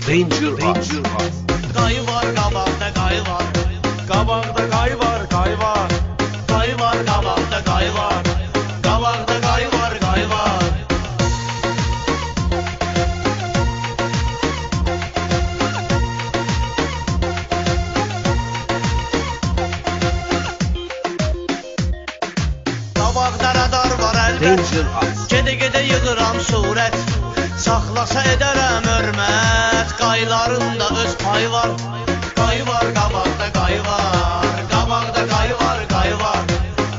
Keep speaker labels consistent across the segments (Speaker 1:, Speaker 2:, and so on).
Speaker 1: Danger House.
Speaker 2: Qayı var qabaqda qayı var. Qabaqda qayı var, qayı var. Qayı var qabaqda qayı var. Qabaqda qayı var, qayı var. Qabaqda radar var əlbət. Gedə-gedə yığıram surət. Saxlasa edərəm hörmət. Qaylarında öz payı var. Qayı var qabaqda qayı var. Qabaqda qayı var, qayı var.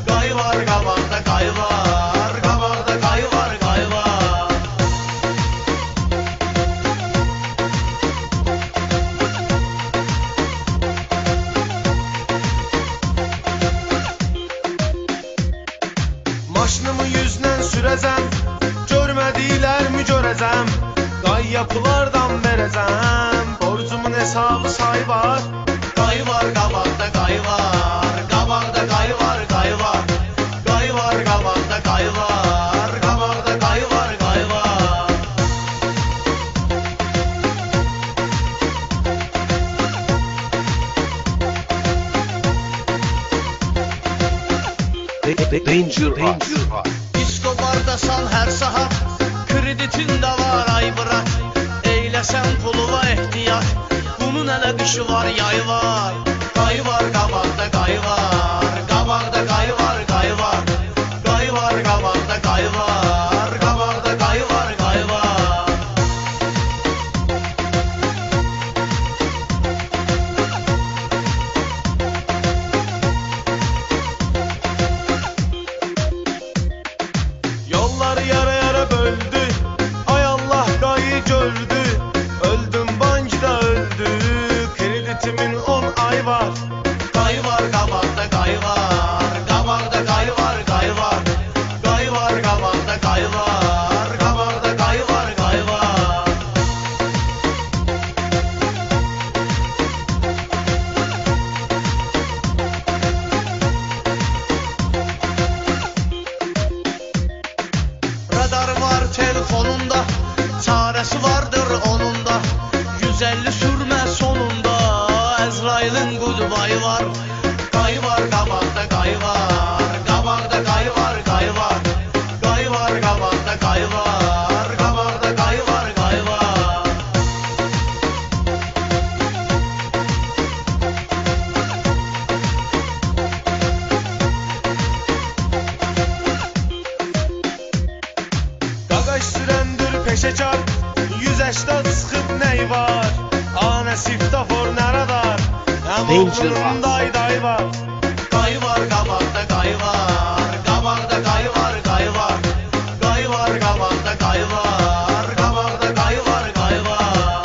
Speaker 2: Qayı var qabaqda qayı var. Qabaqda qayı var, qayı var. Maşınımı yüzlə sürəcəm. Görmədiklərimi görəcəm. Qay yapılardan verəcəm. Borcumun hesabı say var. Qayı var qabaqda qayı var. Qabaqda qayı var, qayı var. Qayı var qabaqda qayı var. Qabaqda qayı var, qayı var.
Speaker 1: Danger House.
Speaker 2: Diskobardasan hər saat. Kreditin də var ay bırak. Eyləsən puluva ehtiyat. Bunun hələ qışı var, yayı var. Qayı var qabaqda qayı var. Qabaqda qayı var, qayı var. Qayı var qabaqda qayı var. Qabaqda qayı var, qayı var. Yolları yara böldü. Ay Allah qayı gördü. Öldüm bankda öldü. Kreditimin 10 ay var. Qayı var qabaqda qayı var. Qabaqda qayı var, qayı var. Qayı var qabaqda qayı var. Qabaqda qayı var, qayı var. Radar var telefonunda. Çarəsi vardır onun da. 150 sürmə sonunda. Əzrailin qudbayı var. Qayı var qabaqda qayı var. Qabaqda qayı var, qayı var. Qayı var qabaqda qayı var. Qabaqda qayı var, qayı var. Qaqaş sürəndir peşəkar. 180 sıxıb nəy var. Anə siftafor nəradar. Əmolunun day var. Qayı var qabaqda qayı var. Qabaqda qayı var, qayı var. Qayı var qabaqda qayı var. Qabaqda qayı var, qayı var.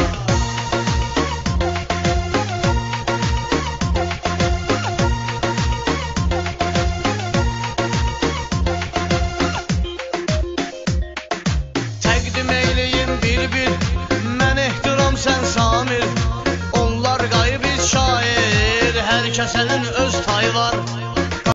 Speaker 2: Təqdim eyləyin bir-bir. Mən ehtiram sən Samir. Onlar qayı biz şair. Hər kəsənin öz tayı var.